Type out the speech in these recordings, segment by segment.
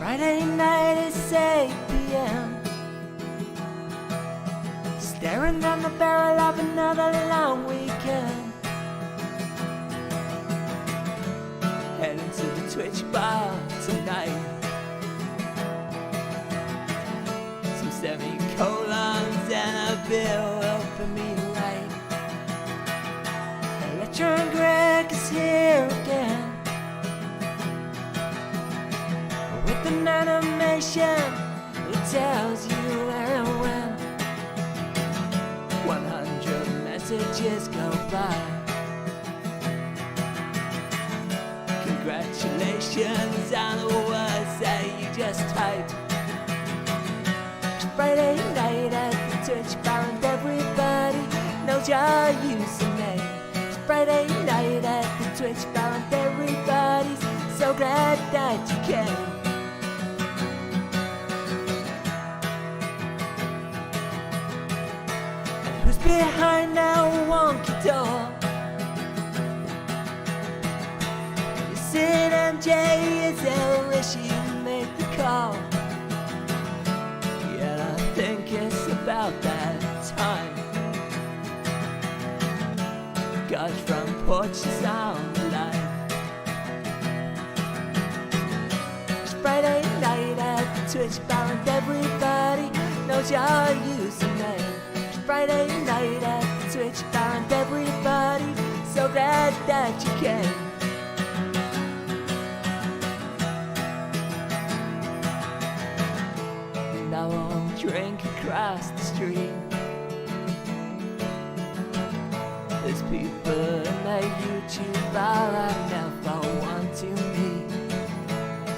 Friday night is 8 p.m. Staring down the barrel of another long weekend. Heading to the Twitch bar tonight. Some semicolons and a bill helping me to write. Electra and Greg is here again with an animation that tells you where and when. 100 messages go by. Congratulations on the words that you just typed. It's Friday night at the Twitch bar and everybody knows your username. It's Friday night at the Twitch bar and everybody's so glad that you came. And who's behind that wonky door? Is it MJ? Is it Rishi who made the call? Yeah, I think it's about that time. Guys from porches on the line. It's Friday night at the Twitch bar and everybody knows your username. It's Friday night at the Twitch bar and everybody so glad that you came. And I won't drink across the street. There's people in the YouTube bar I never want to meet.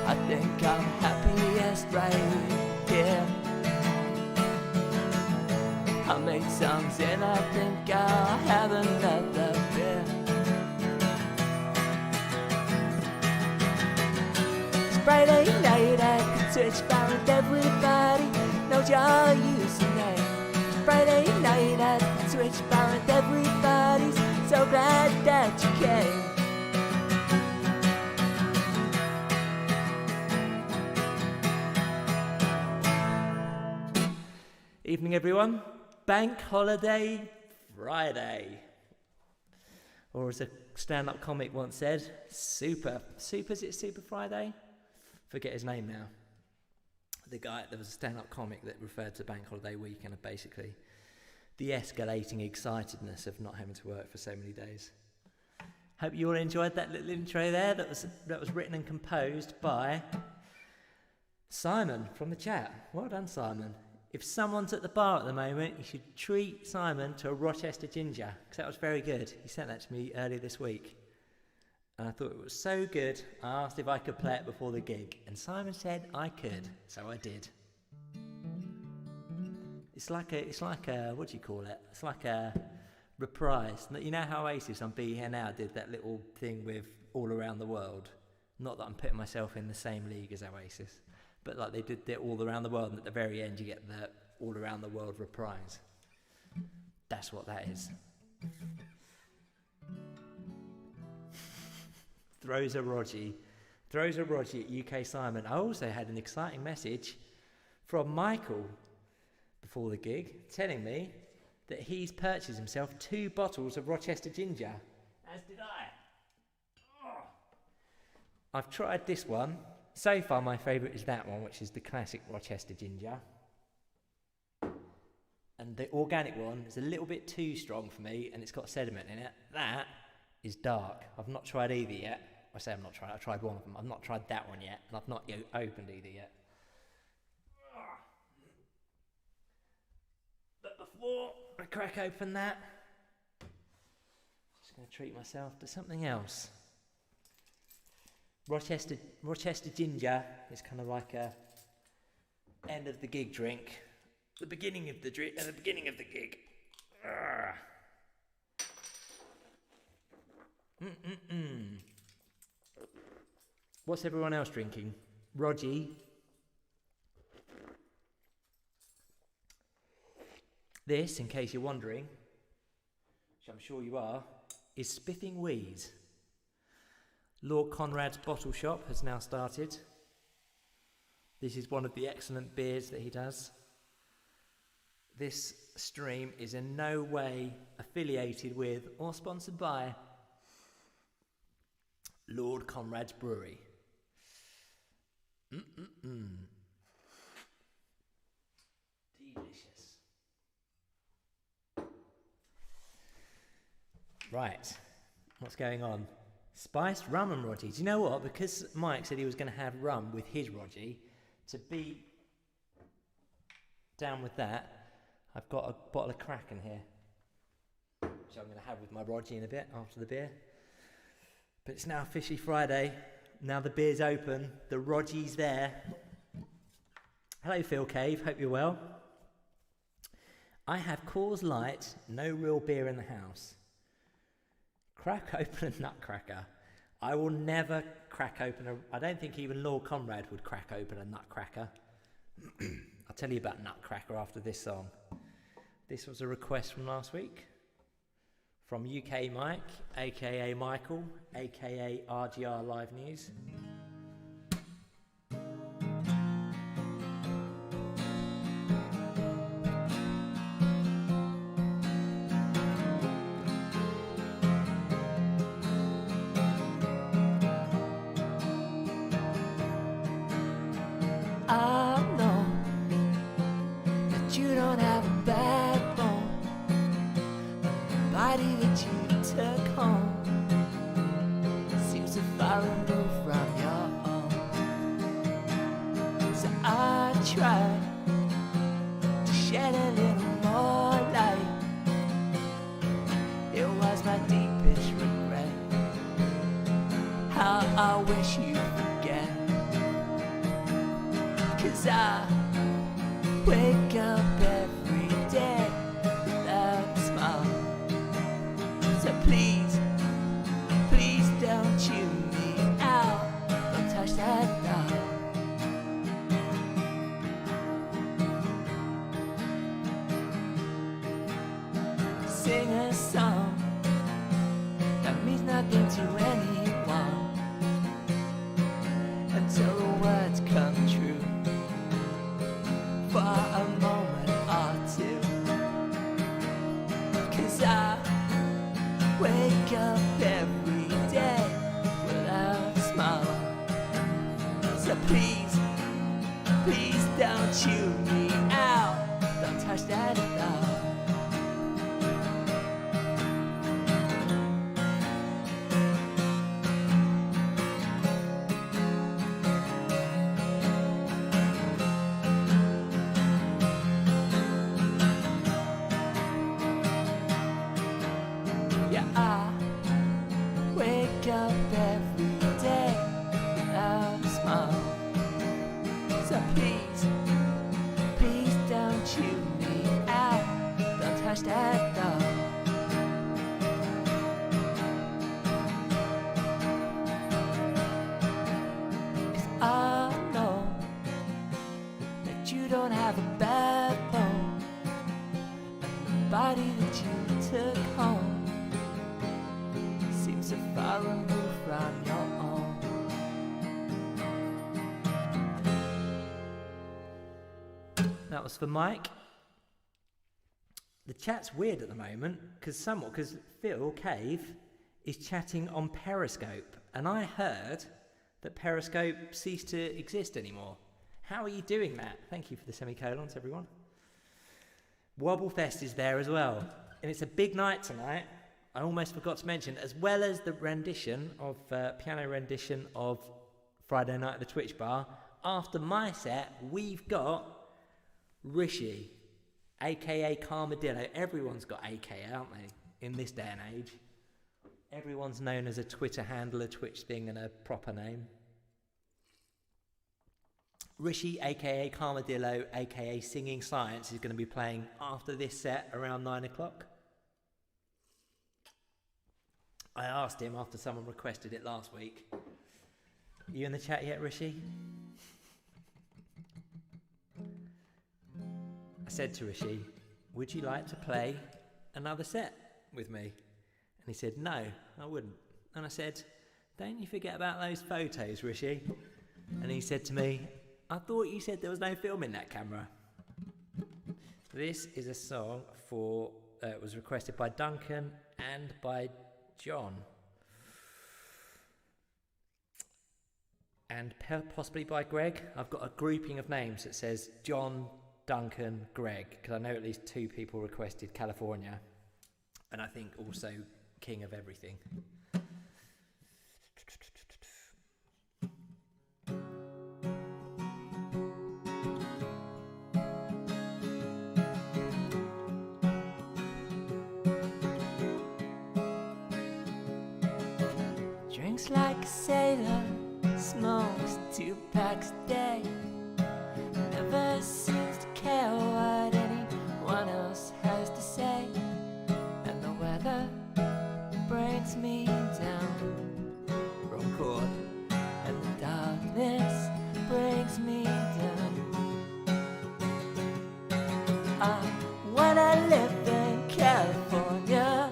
I think I'm happiest right here. I make songs and I think I'll have another beer. It's Friday night at the Twitch bar and everybody knows your username. Friday night at the Twitch bar and everybody's so glad that you came. Evening everyone, Bank Holiday Friday. Or as a stand-up comic once said, is it Super Friday? Forget his name now. There was a stand-up comic that referred to Bank Holiday weekend of basically the escalating excitedness of not having to work for so many days. Hope you all enjoyed that little intro there. That was written and composed by Simon from the chat. Well done, Simon. If someone's at the bar at the moment, you should treat Simon to a Rochester ginger, because that was very good. He sent that to me earlier this week. And I thought it was so good, I asked if I could play it before the gig. And Simon said I could, so I did. It's like a, what do you call it? It's like a reprise. You know how Oasis on Be Here Now did that little thing with All Around the World? Not that I'm putting myself in the same league as Oasis, but like they did it All Around the World, and at the very end you get the All Around the World reprise. That's what that is. Throws a Rogie at UK Simon. I also had an exciting message from Michael before the gig telling me that he's purchased himself 2 bottles of Rochester ginger, as did I. Oh. I've tried this one. So far my favourite is that one, which is the classic Rochester ginger. And the organic one is a little bit too strong for me, and it's got sediment in it. That is dark. I've not tried either yet. I say I've not tried, I've tried one of them. I've not tried that one yet, and I've not opened either yet. But before I crack open that, I'm just going to treat myself to something else. Rochester ginger is kind of like a end of the gig drink. The beginning of the drink at the beginning of the gig. What's everyone else drinking? Rogie. This, in case you're wondering, which I'm sure you are, is Spiffing Wheeze. Lord Conrad's bottle shop has now started. This is one of the excellent beers that he does. This stream is in no way affiliated with or sponsored by Lord Conrad's Brewery. Delicious. Right, what's going on? Spiced rum and Rogie. Do you know what? Because Mike said he was going to have rum with his Rogie, to be down with that, I've got a bottle of Kraken here, which I'm going to have with my Rogie in a bit after the beer. But it's now Fishy Friday. Now the beer's open. The Rogie's there. Hello, Phil Cave. Hope you're well. I have Coors Light, no real beer in the house. Crack open a nutcracker. I will never crack open I don't think even Lord Conrad would crack open a nutcracker. I'll tell you about nutcracker after this song. This was a request from last week from UK Mike, aka Michael, aka RGR Live News. That was for Mike. The chat's weird at the moment because Phil Cave is chatting on Periscope, and I heard that Periscope ceased to exist anymore. How are you doing that? Thank you for the semicolons, everyone. Wobblefest is there as well, and it's a big night tonight. I almost forgot to mention, as well as the piano rendition of Friday Night at the Twitch Bar. After my set, we've got Rishi, aka Carmadillo. Everyone's got aka, aren't they, in this day and age? Everyone's known as a Twitter handle, a Twitch thing, and a proper name. Rishi, aka Carmadillo, aka Singing Science, is going to be playing after this set around 9 o'clock. I asked him after someone requested it last week. You in the chat yet, Rishi? I said to Rishi, would you like to play another set with me? And he said, no, I wouldn't. And I said, don't you forget about those photos, Rishi. And he said to me, I thought you said there was no film in that camera. This is a song for, it was requested by Duncan and by John. And possibly by Greg. I've got a grouping of names that says John, Duncan, Greg, because I know at least 2 people requested California. And I think also King of Everything. Drinks like a sailor, smokes 2 packs a day. Never seems to care what anyone else has to say. And the weather breaks me down. Wrong chord. And the darkness brings me down. I wanna live in California,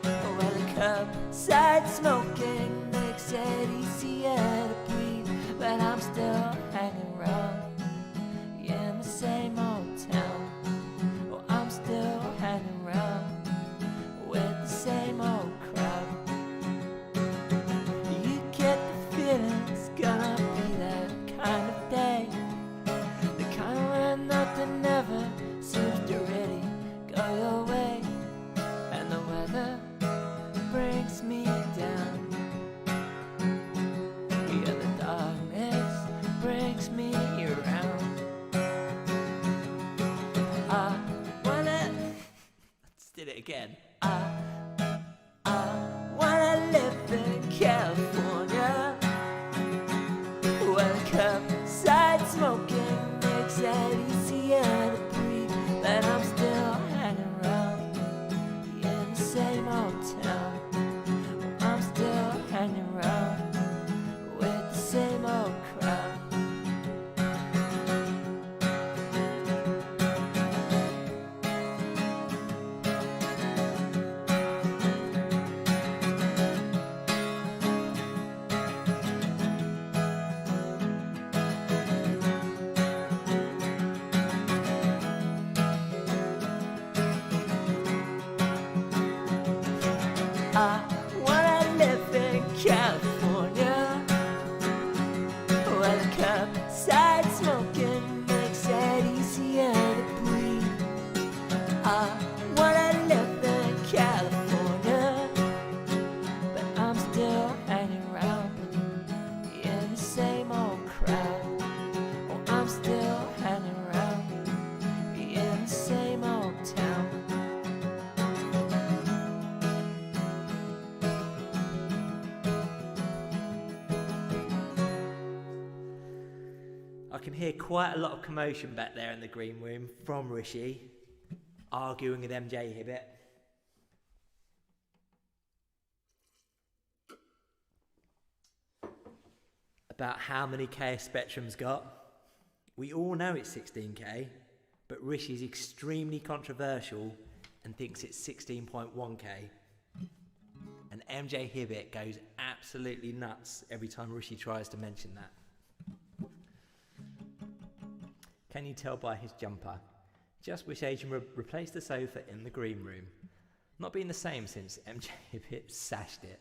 where the curbside smoking makes it easier to breathe. But I'm still hanging around in the same old town. Oh, I'm still hanging around with the same old crowd. You get the feeling it's gonna be that kind of day, the kind where nothing ever seems to really go your way. And the weather brings me down. Yeah, the darkness brings me around. I wanna, Let's do it again. I wanna live in California, where the curbside smoking makes it easier to breathe. But I'm still hanging around in the same old town. I'm still hanging around with the same old crowd. I wanna live in California, where the curbside smoking makes it easier to breathe. I wanna live in California, but I'm still hanging around in the same old crowd. Oh, I'm still hanging around in the same old town. I can hear quite a lot of commotion back there in the green room from Rishi, arguing with MJ Hibbett. About how many K Spectrum's got. We all know it's 16K, but Rishi's extremely controversial and thinks it's 16.1K. And MJ Hibbett goes absolutely nuts every time Rishi tries to mention that. Can you tell by his jumper? Just wish Adrian replaced the sofa in the green room. Not been the same since MJ Hibbett smashed it.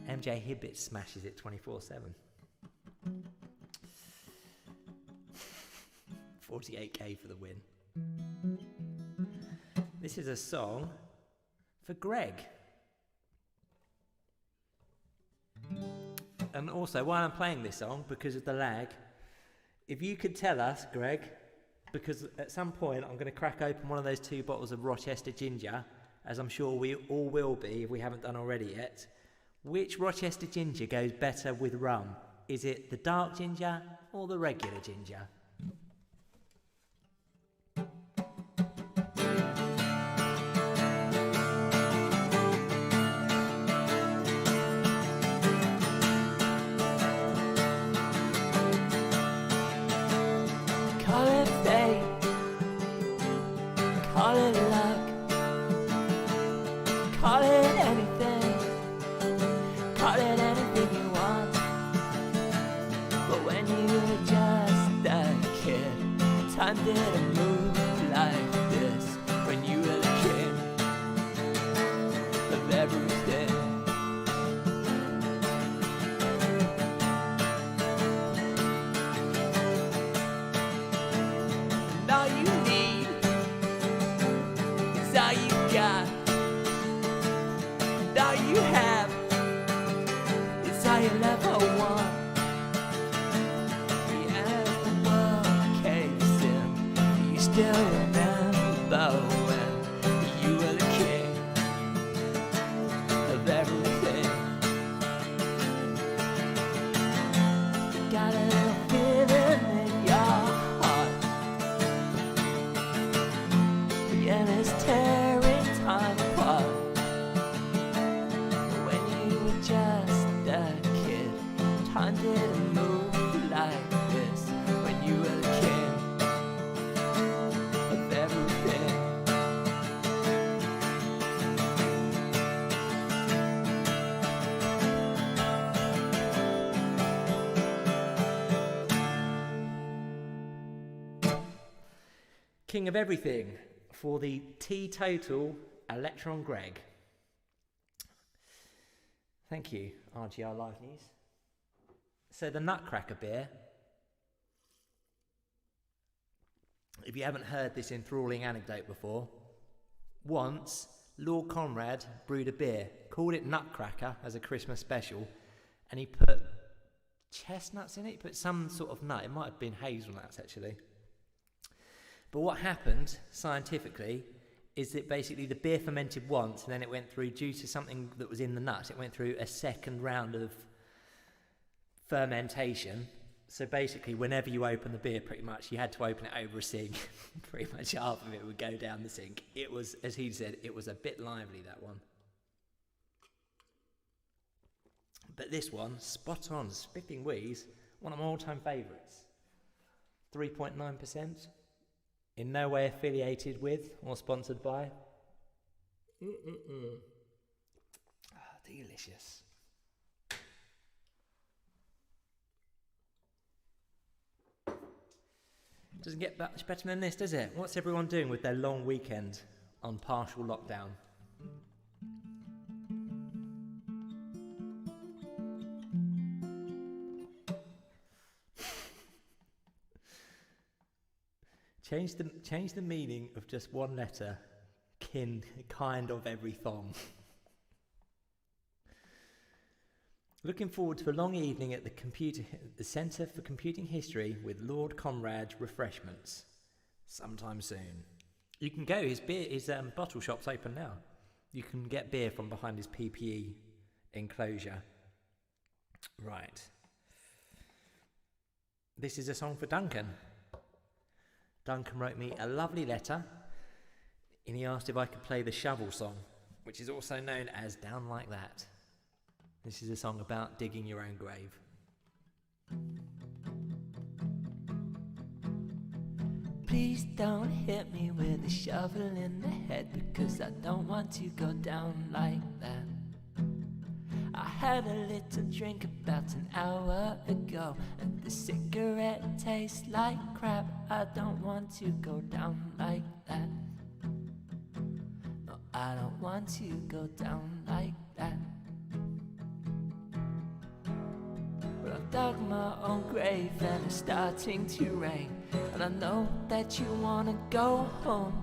MJ Hibbett smashes it 24/7. 48K for the win. This is a song for Greg. And also, while I'm playing this song, because of the lag, if you could tell us, Greg, because at some point I'm going to crack open one of those 2 bottles of Rochester ginger, as I'm sure we all will be if we haven't done already yet, which Rochester ginger goes better with rum? Is it the dark ginger or the regular ginger? Call it fate, call it luck, call it anything you want. But didn't move like this when you were the king of everything. And all you need is all you got, and all you have is all you'll ever want. Still remember when you were the king of everything. You got a little feeling in your heart, and it's tearing time apart. When you were just a kid, time didn't move like this when you were the king. King of Everything for the teetotal Electron Greg. Thank you, RGR Live News. So the Nutcracker beer, if you haven't heard this enthralling anecdote before, once Lord Conrad brewed a beer, called it Nutcracker as a Christmas special, and he put chestnuts in it, he put some sort of nut, it might have been hazelnuts actually. But what happened scientifically is that basically the beer fermented once and then it went through, due to something that was in the nut, it went through a second round of fermentation. So basically whenever you open the beer, pretty much you had to open it over a sink. Pretty much half of it would go down the sink. It was, as he said, it was a bit lively, that one. But this one, spot on, Spiffing Wheeze, one of my all-time favourites. 3.9%. In no way affiliated with or sponsored by. Delicious. Doesn't get much better than this, does it? What's everyone doing with their long weekend on partial lockdown? Change the meaning of just one letter, kind of every thong. Looking forward to a long evening at the Centre for Computing History with Lord Conrad refreshments sometime soon. You can go, his bottle shop's open now. You can get beer from behind his PPE enclosure. Right. This is a song for Duncan. Duncan wrote me a lovely letter and he asked if I could play the Shovel song, which is also known as Down Like That. This is a song about digging your own grave. Please don't hit me with a shovel in the head, because I don't want to go down like that. I had a little drink about an hour ago, and the cigarette tastes like crap. I don't want to go down like that. No, I don't want to go down like that. But I've dug my own grave and it's starting to rain, and I know that you wanna go home,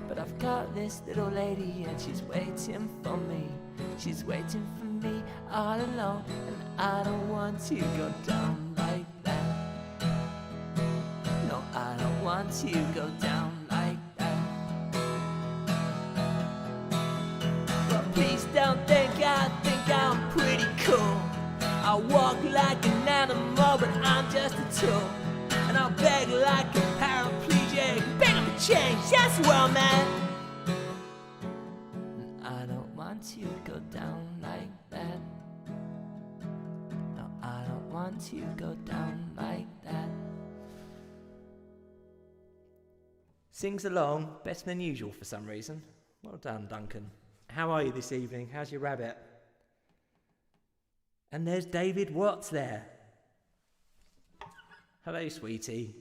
but I've got this little lady and she's waiting for me. She's waiting for me all alone, and I don't want to go down like that. No, I don't want to go down like that. But please don't think I think I'm pretty cool. I walk like an animal, but I'm just a tool. And I'll beg like a paraplegic, beg up a change, yes, well, man. I don't want to go down like that. No, I don't want to go down like that. Sings along better than usual for some reason. Well done, Duncan. How are you this evening? How's your rabbit? And there's David Watts there. Hello, sweetie.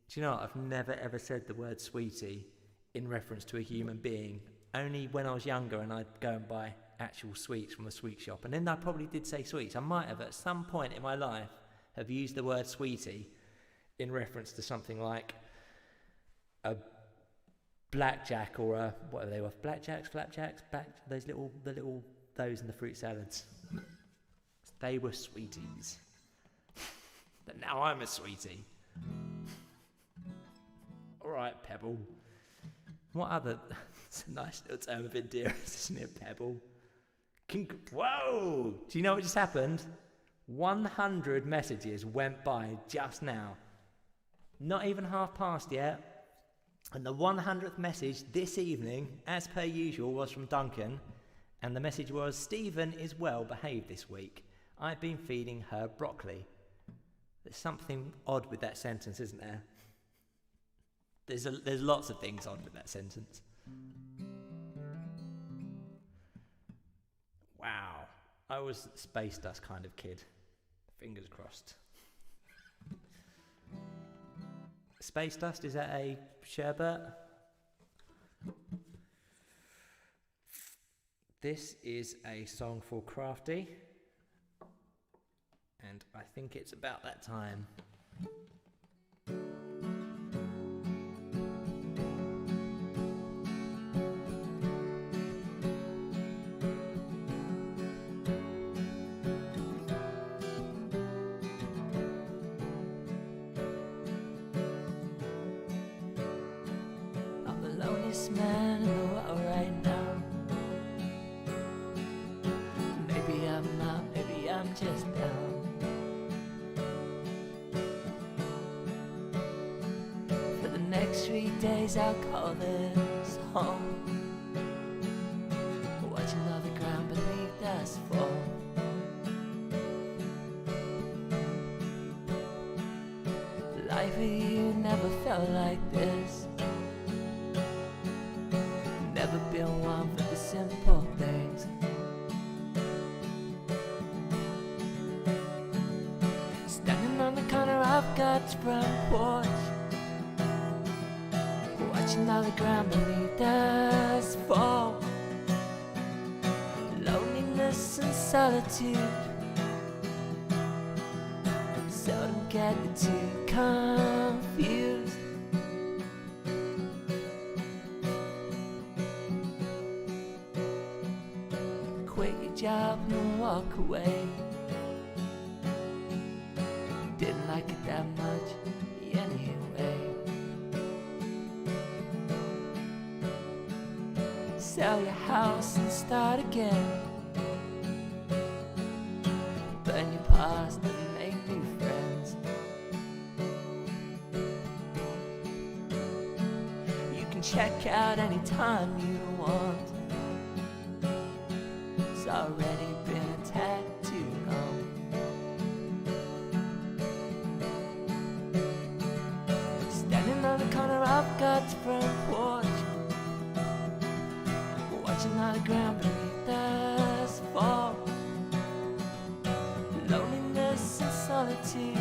Do you know what? I've never ever said the word sweetie in reference to a human being. Only when I was younger and I'd go and buy actual sweets from the sweet shop. And then I probably did say sweets. I might have at some point in my life have used the word sweetie in reference to something like a blackjack or a, what they were, flapjacks, those in the fruit salads. They were sweeties. But now I'm a sweetie. Alright, Pebble. What other... It's a nice little term of endearance, isn't it, Pebble? Whoa! Do you know what just happened? 100 messages went by just now. Not even half past yet. And the 100th message this evening, as per usual, was from Duncan. And the message was, Stephen is well behaved this week. I've been feeding her broccoli. There's something odd with that sentence, isn't there? There's lots of things odd with that sentence. Wow. I was a space dust kind of kid. Fingers crossed. Space dust, is that a sherbet? This is a song for Crafty. And I think it's about that time. Man in the world right now. Maybe I'm not, maybe I'm just down. For the next 3 days I'll call this home. Watching all the ground beneath us fall. Life with you never felt like this. Never been one for the simple things. Standing on the corner of God's front porch, watching all the ground beneath us fall. Loneliness and solitude seldom get the two confused. Quit your job and walk away. Didn't like it that much anyway. Sell your house and start again. Burn your past and make new friends. You can check out anytime you want. It's already been a tattoo home. Standing on the corner of God's front porch, watching all the ground beneath us fall. Loneliness and solitude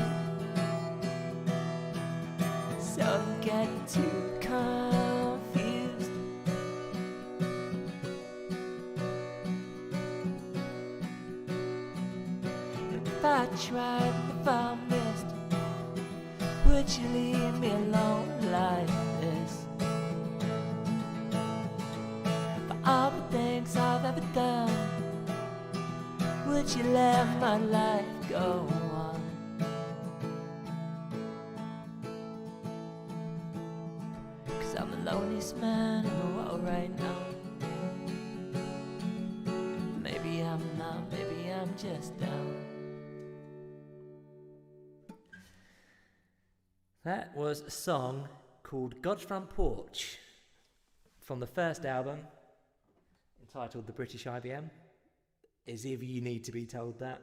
seldom get too confused. If I tried, if I missed, would you leave me alone like this? For all the things I've ever done, would you let my life go on? Cause I'm the loneliest man in the world right now. Maybe I'm not, maybe I'm just down. That was a song called God's Front Porch from the first album, entitled The British IBM. As if you need to be told that.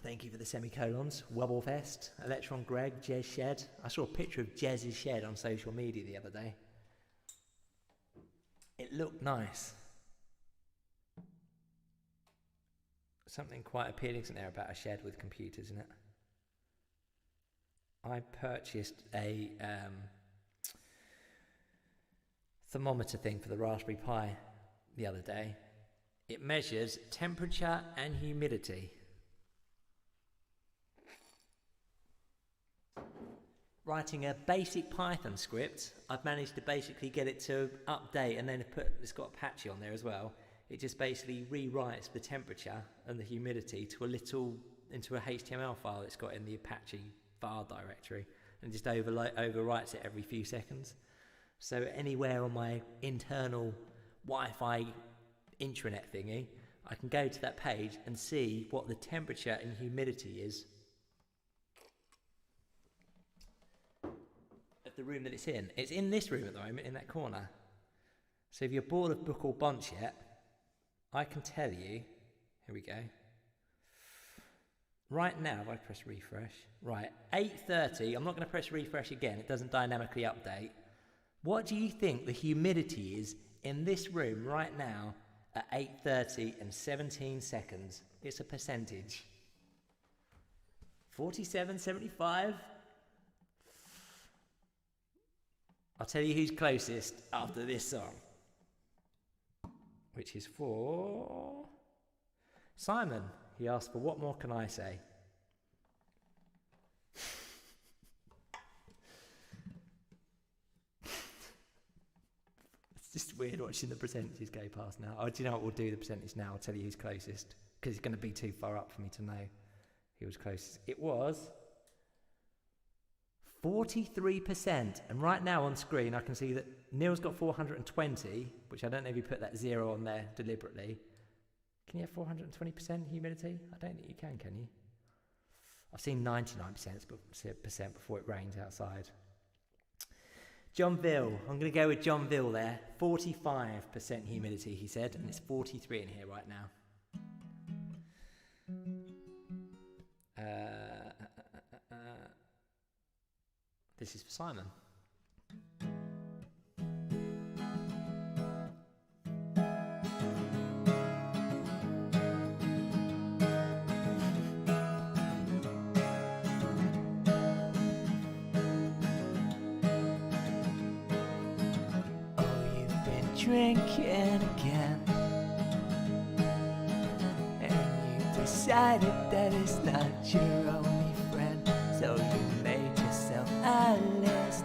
Thank you for the semicolons. Wobblefest, Electron Greg, Jez Shed. I saw a picture of Jez's shed on social media the other day. It looked nice. Something quite appealing, isn't there, about a shed with computers in it? I purchased a thermometer thing for the Raspberry Pi the other day. It measures temperature and humidity. Writing a basic Python script, I've managed to basically get it to update, and then it's got Apache on there as well. It just basically rewrites the temperature and the humidity into a HTML file it's got in the Apache file directory, and just overwrites it every few seconds. So anywhere on my internal Wi-Fi intranet thingy, I can go to that page and see what the temperature and humidity is of the room that it's in. It's in this room at the moment, in that corner. So if you're bored of Book or Bunch yet, I can tell you, here we go. Right now, if I press refresh, right, 8:30, I'm not going to press refresh again, it doesn't dynamically update. What do you think the humidity is in this room right now at 8:30 and 17 seconds? It's a percentage. 47, 75? I'll tell you who's closest after this song, which is for Simon. He asked for What More Can I Say? It's just weird watching the percentages go past now. Oh, do you know what? We'll do the percentage now. I'll tell you who's closest, because it's going to be too far up for me to know who was closest. It was 43%, and right now on screen I can see that Neil's got 420, which I don't know if you put that 0 on there deliberately. Can you have 420% humidity? I don't think you can you? I've seen 99% before it rains outside. Johnville, I'm going to go with Johnville there. 45% humidity, he said, and it's 43 in here right now. This is for Simon. Drinking again, and you decided that it's not your only friend, so you made yourself a list,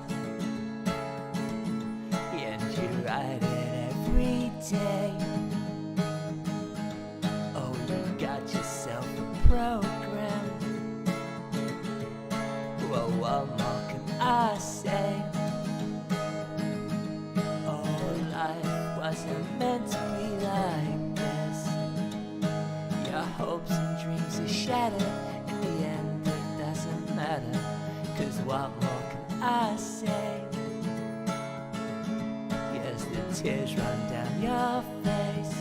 and you write it every day. Oh, you got yourself a program. Well, what more can I say? Wasn't meant to be like this. Your hopes and dreams are shattered. In the end, it doesn't matter, 'cause what more can I say? Yes, the tears run down your face.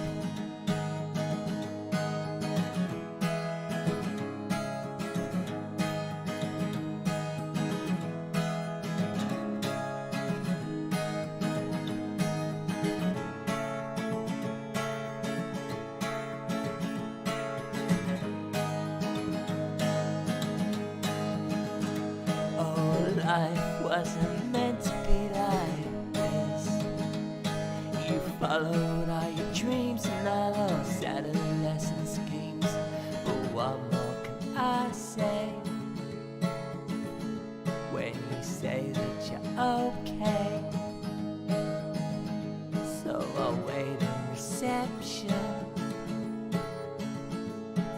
Life wasn't meant to be like this. You followed all your dreams and all those adolescent schemes. But what more can I say when you say that you're okay? So I'll wait in reception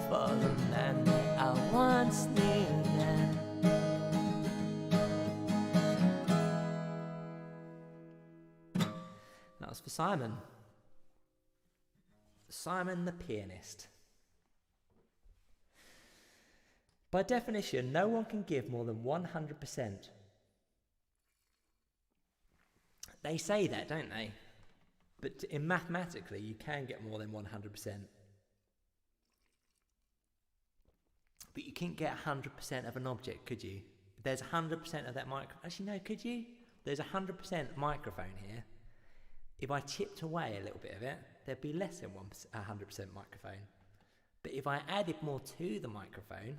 for the man that I once knew then. For Simon. Simon the pianist. By definition, no one can give more than 100%. They say that, don't they? But mathematically, you can get more than 100%. But you can't get 100% of an object, could you? There's 100% of that microphone. Actually, no, could you? There's 100% microphone here. If I chipped away a little bit of it, there'd be less than 100% microphone. But if I added more to the microphone,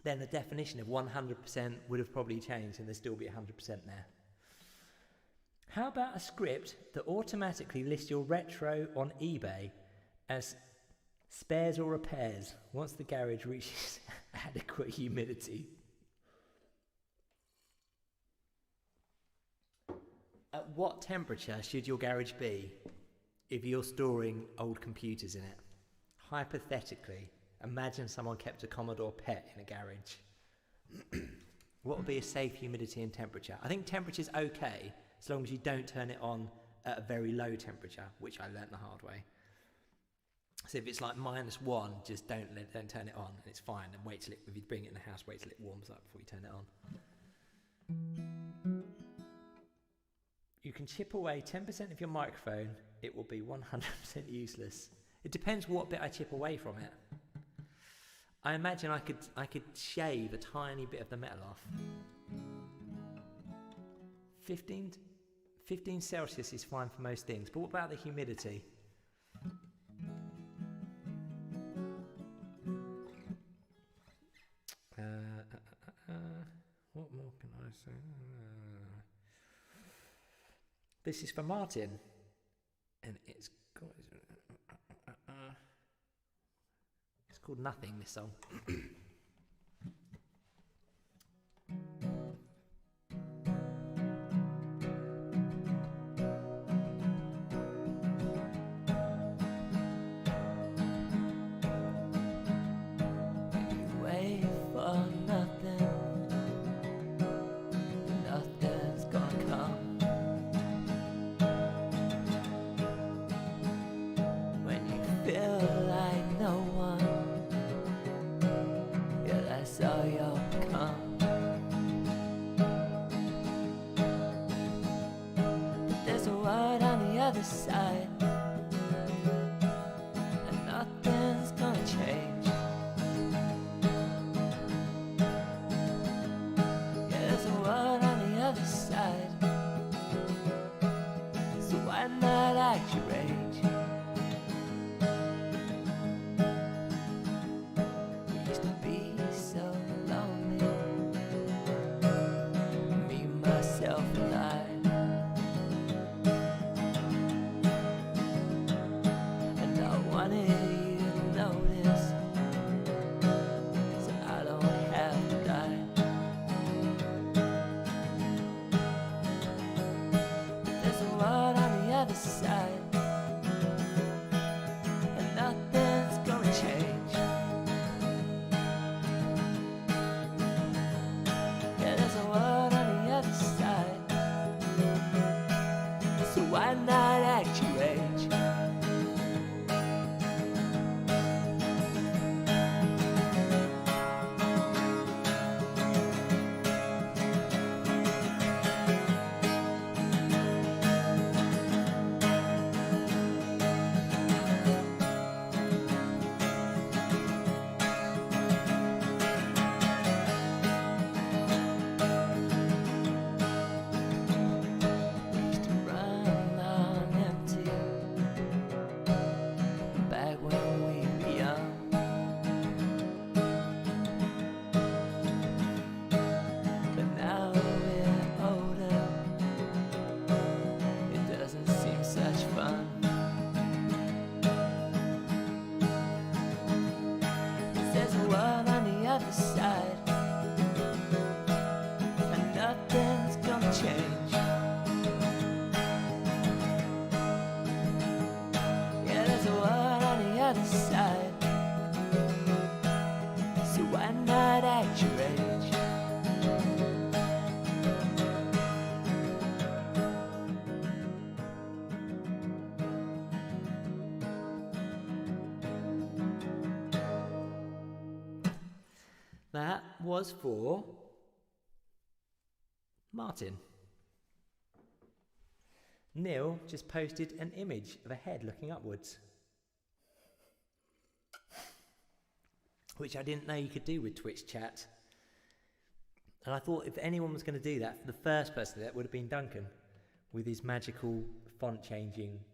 then the definition of 100% would have probably changed and there'd still be 100% there. How about a script that automatically lists your retro on eBay as spares or repairs once the garage reaches adequate humidity? At what temperature should your garage be if you're storing old computers in it? Hypothetically, imagine someone kept a Commodore PET in a garage. What would be a safe humidity and temperature? I think temperature's okay as long as you don't turn it on at a very low temperature, which I learnt the hard way. So if it's like -1, just don't turn it on, and it's fine. And wait till if you bring it in the house, wait till it warms up before you turn it on. You can chip away 10% of your microphone. It will be 100% useless. It depends what bit I chip away from it. I imagine I could shave a tiny bit of the metal off. 15 Celsius is fine for most things, but what about the humidity? What more can I say? This is for Martin, and it's called Nothing, this song. Side, and nothing's gonna change. Yeah, there's a word on the other side, so why not act your age? We used to be so lonely, me, myself, and I. Wanted you to notice, so I don't have to die. There's a world on the other side, and nothing's gonna change. Yeah, there's a world on the other side, so why not act your age? That was for Martin. Neil just posted an image of a head looking upwards, which I didn't know you could do with Twitch chat. And I thought if anyone was going to do that, the first person to do that would have been Duncan, with his magical font changing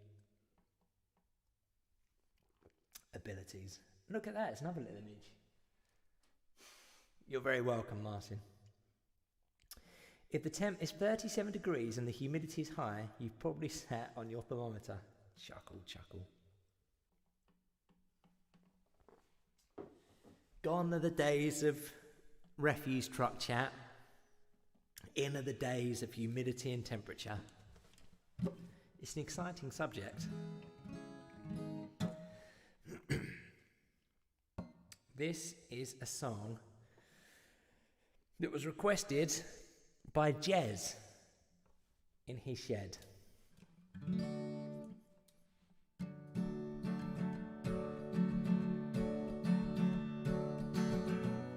abilities. Look at that, it's another little image. You're very welcome, Martin. If the temp is 37 degrees and the humidity is high, you've probably sat on your thermometer. Chuckle, chuckle. Gone are the days of refuse truck chat. In are the days of humidity and temperature. It's an exciting subject. This is a song that was requested by Jez in his shed.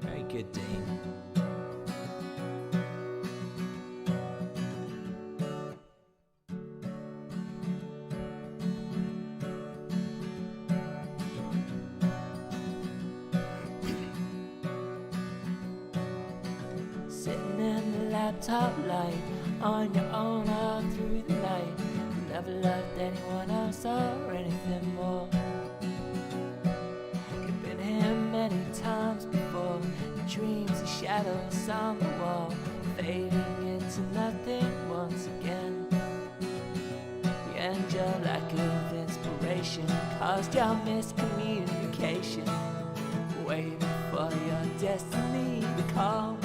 Very good, Dean. Sitting in the laptop light, on your own all through the night. Never loved anyone else or anything more. You've been here many times before. Your dreams are shadows on the wall, fading into nothing once again. And your lack of inspiration caused your miscommunication, waiting for your destiny to call.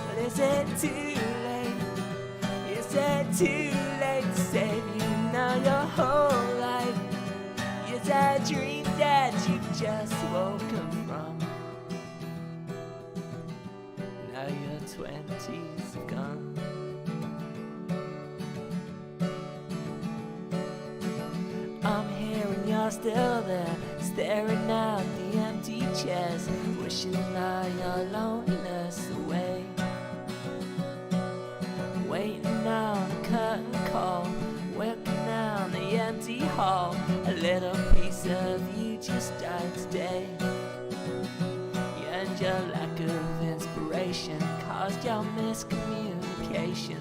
But is it too late? Is it too late to save you now your whole life? Is that dream that you just woken from? Now your 20s have gone. I'm here and you're still there, staring out the empty chairs, wishing all your loneliness away. Waiting on a curtain call, working down the empty hall. A little piece of you just died today. And your lack of inspiration caused your miscommunication,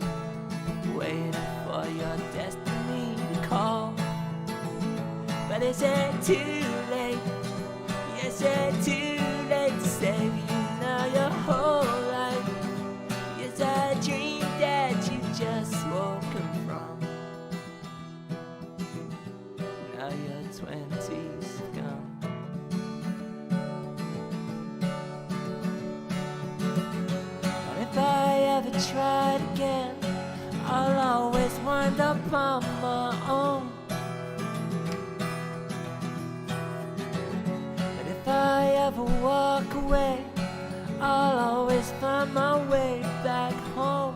waiting for your destiny to call. But is it too late? Is it too late to save you now your whole life? Is that a dream that you just woken from? Now your 20s have gone. And if I ever tried again, I'll always wind up on my own. If I ever walk away, I'll always find my way back home.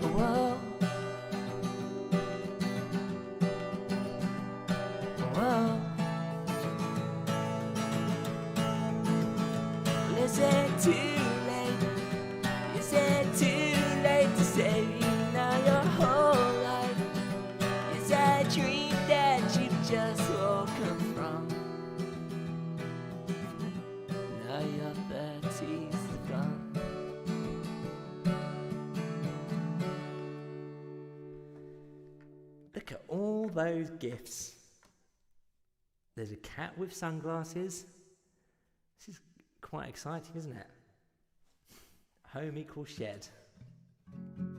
Whoa. Whoa. Well, is it too late? Is it too late to save you now your whole life? Is that a dream that you just woken from? Now your 30s are gone. Look at all those gifts. There's a cat with sunglasses. This is quite exciting, isn't it? Home equals shed.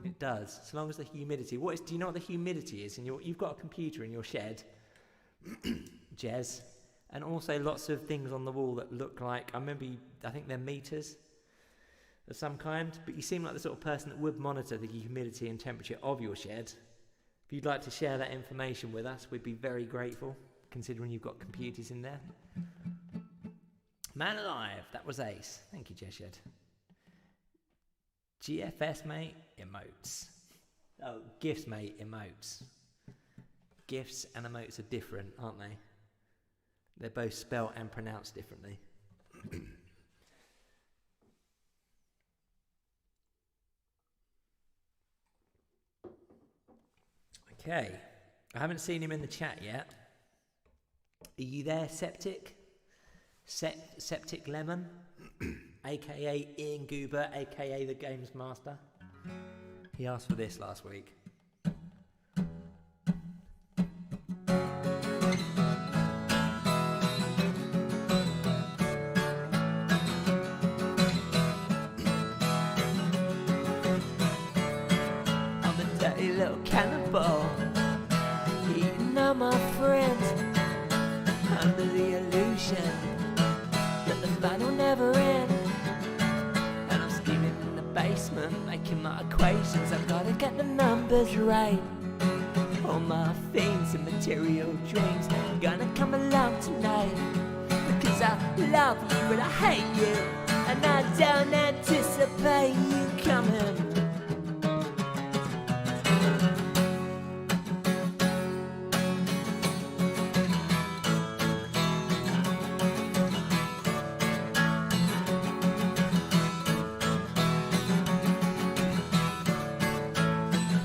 It does, so long as the humidity. Do you know what the humidity is? You've got a computer in your shed, Jez, and also lots of things on the wall that look like, I think they're meters of some kind, but you seem like the sort of person that would monitor the humidity and temperature of your shed. If you'd like to share that information with us, we'd be very grateful, considering you've got computers in there. Man alive, that was ace. Thank you, Jeshed. GFS, mate, emotes. Oh, gifts, mate, emotes. Gifts and emotes are different, aren't they? They're both spelt and pronounced differently. Okay, I haven't seen him in the chat yet. Are you there, Septic? Septic Lemon, aka Ian Goober, aka the Games Master. He asked for this last week. calculations, I've gotta get the numbers right. All my themes and material dreams are gonna come along tonight. Because I love you but I hate you, and I don't anticipate you coming.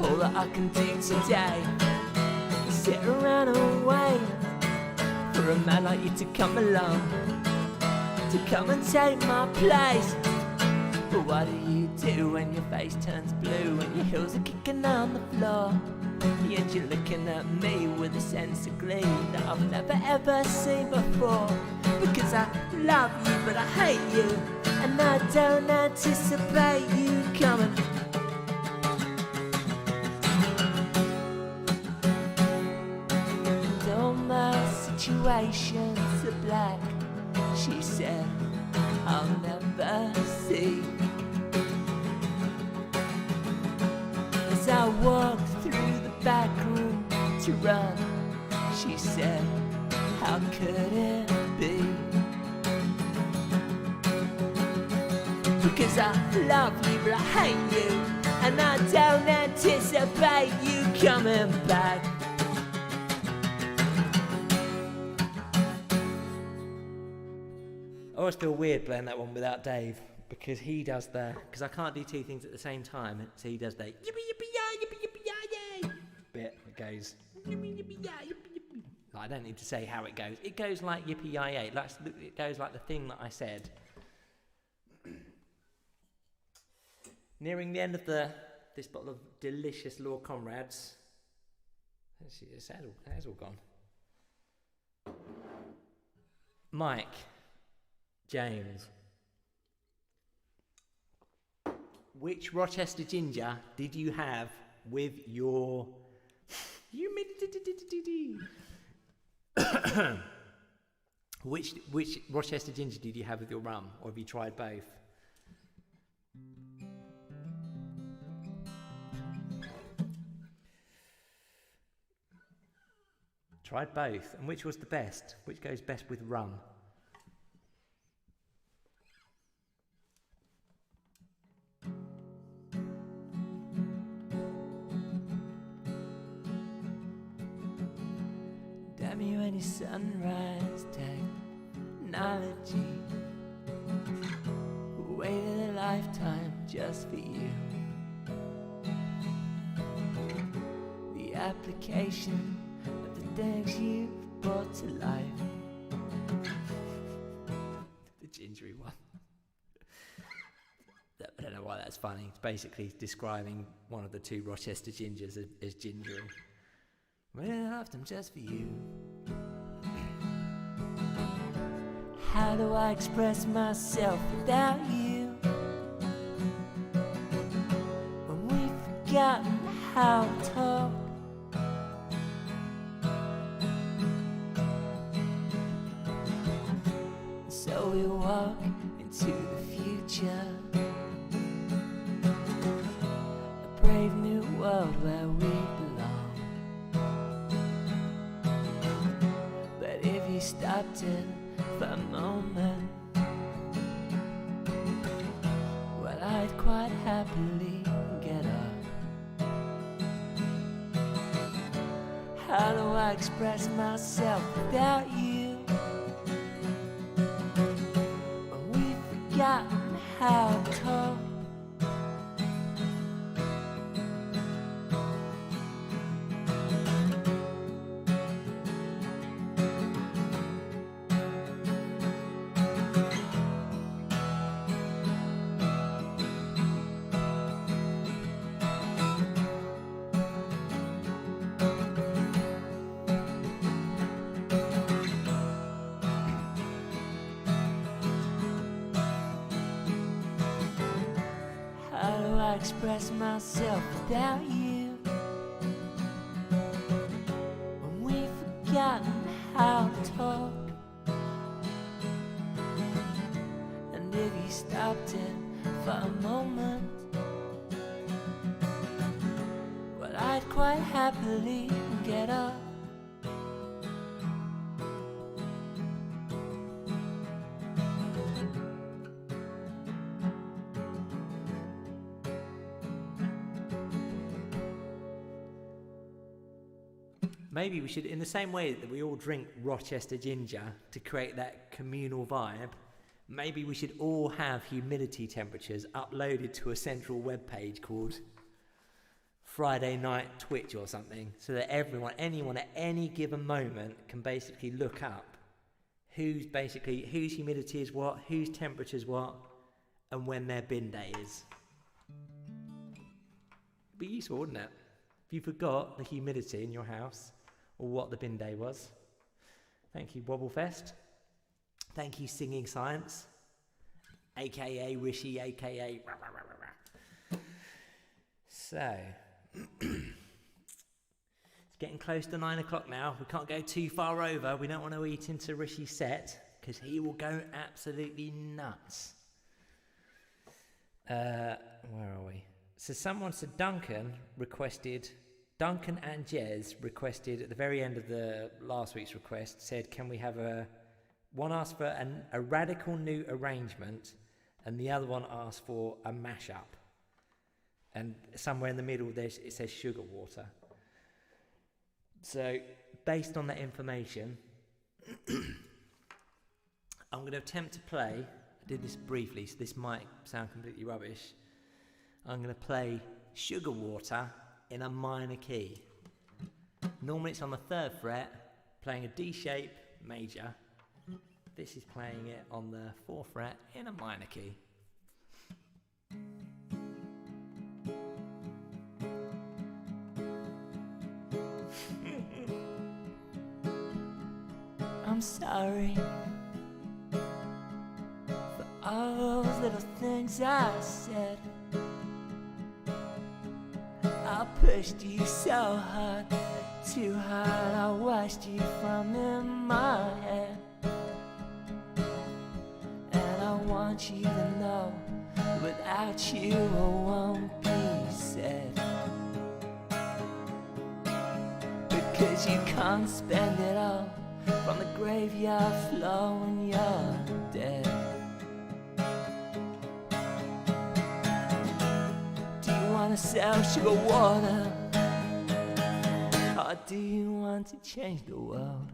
All that I can do today is sit around and wait for a man like you to come along, to come and take my place. But what do you do when your face turns blue, when your heels are kicking on the floor, and you're looking at me with a sense of glee that I've never ever seen before? Because I love you but I hate you, and I don't anticipate you coming. Situations are black, she said, I'll never see. As I walked through the back room to run, she said, how could it be? Because I love you but I hate you, and I don't anticipate you coming back. I always feel weird playing that one without Dave, because he does because I can't do two things at the same time, so he does the yippee yippee yay, yippee yippee yay bit. It goes yippee yippee yay, yippee yippee. I don't need to say how it goes. It goes like yippee yay. It goes like the thing that I said. Nearing the end of this bottle of delicious Lord Comrades. That's all gone. Mike. James, which Rochester ginger did you have with your which Rochester ginger did you have with your rum, or have you tried both? Tried both, and which was the best? Which goes best with rum? Any sunrise technology, waited a lifetime just for you. The application of the things you've brought to life. The gingery one. I don't know why that's funny. It's basically describing one of the two Rochester gingers as gingery. Waited a lifetime just for you. How do I express myself without you? When we've forgotten how to talk. So we walk into the future, a brave new world where we belong. But if you stopped it for a moment, well, I'd quite happily get up. How do I express myself without you? When we've forgotten how to talk. Express myself without you. When we've forgotten how to talk. And if you stopped it for a moment, quite happily get up. Maybe we should, in the same way that we all drink Rochester ginger to create that communal vibe, maybe we should all have humidity temperatures uploaded to a central web page called Friday Night Twitch or something, so that anyone at any given moment can basically look up whose humidity is what, whose temperature is what, and when their bin day is. It'd be useful, wouldn't it? If you forgot the humidity in your house, or what the bin day was. Thank you, Wobblefest. Thank you, Singing Science, aka Rishi, aka rah, rah, rah, rah, rah. So, it's getting close to 9 o'clock now. We can't go too far over. We don't want to eat into Rishi's set, because he will go absolutely nuts. Where are we? So Duncan and Jez requested at the very end of the last week's request, said, can we have one asked for a radical new arrangement, and the other one asked for a mashup. And somewhere in the middle it says Sugar Water. So based on that information, I'm going to attempt to play, I did this briefly, so this might sound completely rubbish. I'm going to play Sugar Water in a minor key. Normally it's on the 3rd fret, playing a D shape major. This is playing it on the 4th fret in a minor key. I'm sorry for all those little things I said. I pushed you so hard, too hard. I watched you from in my head. And I want you to know, without you it won't be said. Because you can't spend it all from the graveyard floor when you're dead. Do you want to sell sugar water, or do you want to change the world?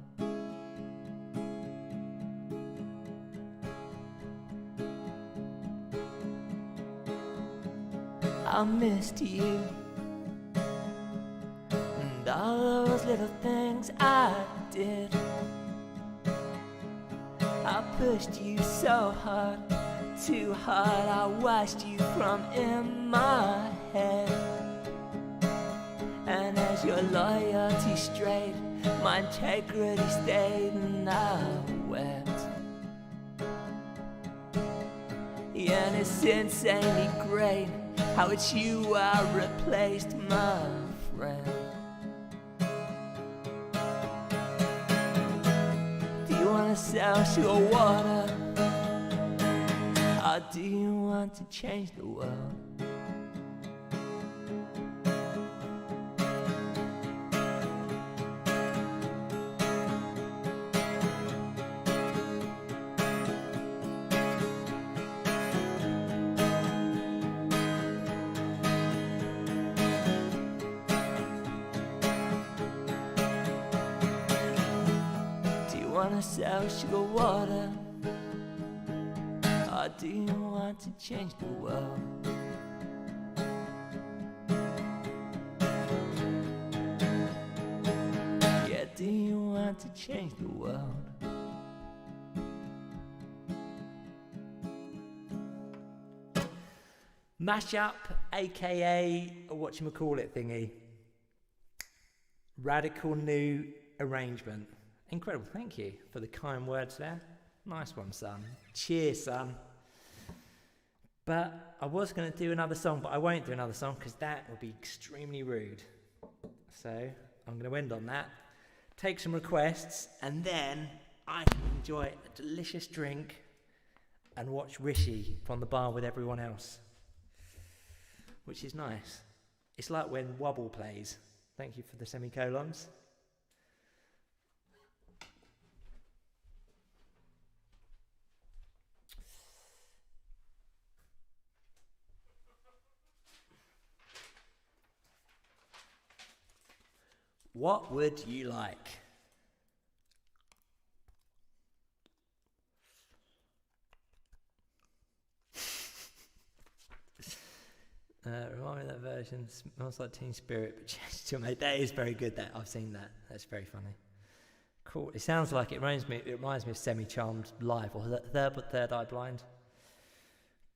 I missed you and all those little things I did. I pushed you so hard, too hard. I watched you from in my head. And as your loyalty strayed, my integrity stayed, and I wept. Yeah, and it's insanely great how it's you I replaced, my friend. Do you want to sell sugar water, or do you want to change the world? Sell sugar water, or do you want to change the world? Yeah, do you want to change the world? Mashup, aka a whatchamacallit thingy. Radical new arrangement. Incredible, thank you for the kind words there. Nice one, son. Cheers, son. But I was going to do another song, but I won't do another song because that would be extremely rude. So I'm going to end on that, take some requests, and then I can enjoy a delicious drink and watch Rishi from the bar with everyone else, which is nice. It's like when Wobble plays. Thank you for the semicolons. What would you like? Remind me of that version. Smells like Teen Spirit, but changed to mate. That is very good. That I've seen that. That's very funny. Cool. It sounds like it reminds me of Semi Charmed Live or Third Eye Blind.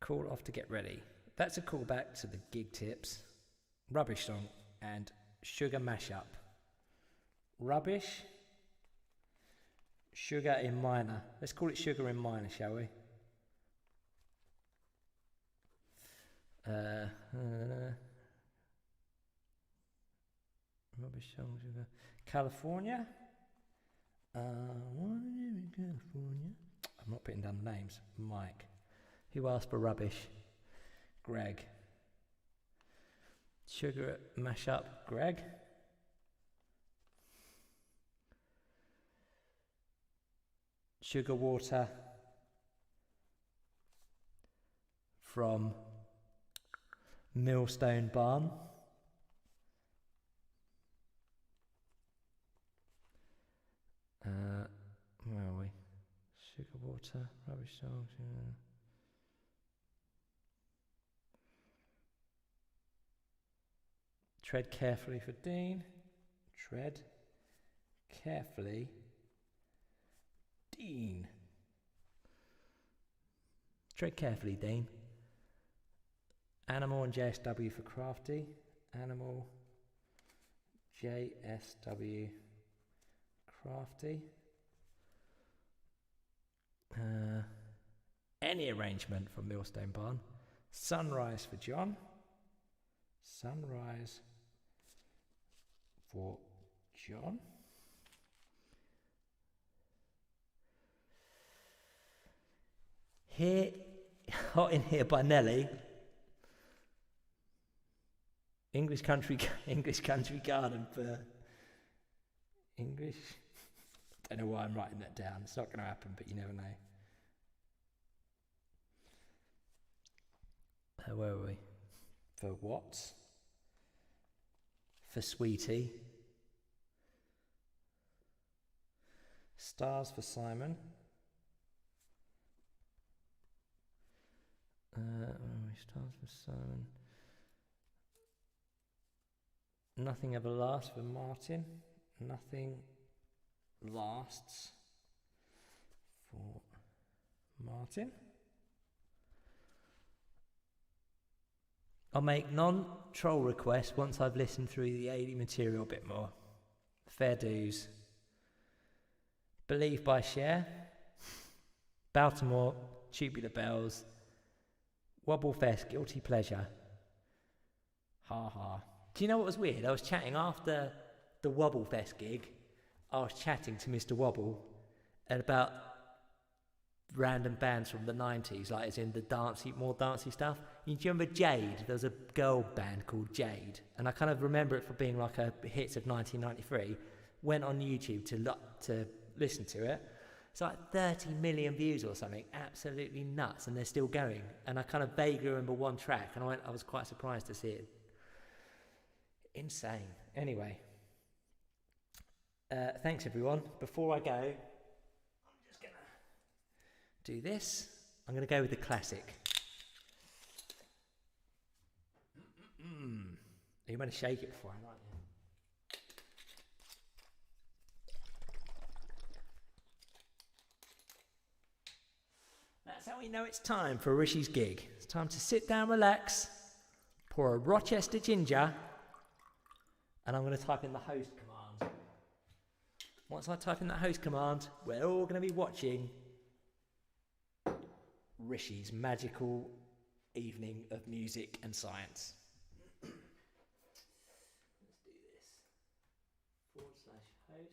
Cool. Off to get ready. That's a callback to the gig tips, Rubbish Song, and Sugar Mashup. Rubbish, Sugar in minor. Let's call it Sugar in minor, shall we? Rubbish Song, Sugar. California. California. I'm not putting down the names. Mike. Who asked for Rubbish? Greg. Sugar Mashup, Greg. Sugar Water from Millstone Barn. Where are we? Sugar Water, Rubbish Song. Tread carefully for Dean. Tread carefully. Dean. Tread carefully, Dean. Animal and JSW for Crafty. Animal, JSW, Crafty. Any arrangement from Millstone Barn. Sunrise for John. Sunrise for John. Here, Hot in Here by Nelly. English country garden for English. I don't know why I'm writing that down. It's not going to happen, but you never know. Where were we? For what? For Sweetie. Stars for Simon. Where are we? Stars for Simon. Nothing ever lasts for Martin. Nothing lasts for Martin. I'll make non-troll requests once I've listened through the AD material a bit more. Fair dues. Believe by Cher. Baltimore, Tubular Bells. Wobblefest, Guilty Pleasure. Ha ha. Do you know what was weird? I was chatting after the Wobblefest gig. I was chatting to Mr. Wobble about random bands from the 90s, like as in the more dancey stuff. Do you remember Jade? There was a girl band called Jade, and I kind of remember it for being like a hits of 1993. Went on YouTube to listen to it. It's like 30 million views or something, absolutely nuts, and they're still going. And I kind of vaguely remember one track, and I was quite surprised to see it. Insane. Anyway, thanks everyone. Before I go, I'm just gonna do this. I'm gonna go with the classic. You better shake it before I write it. That's how we know it's time for Rishi's gig. It's time to sit down, relax, pour a Rochester ginger, and I'm going to type in the host command. Once I type in that host command, we're all going to be watching Rishi's magical evening of music and science. Let's do this. /host.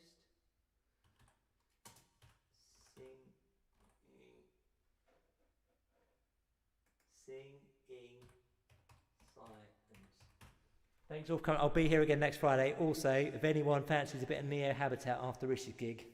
Singing science. Thanks all for coming. I'll be here again next Friday. Also, if anyone fancies a bit of Neo Habitat after Rich's gig,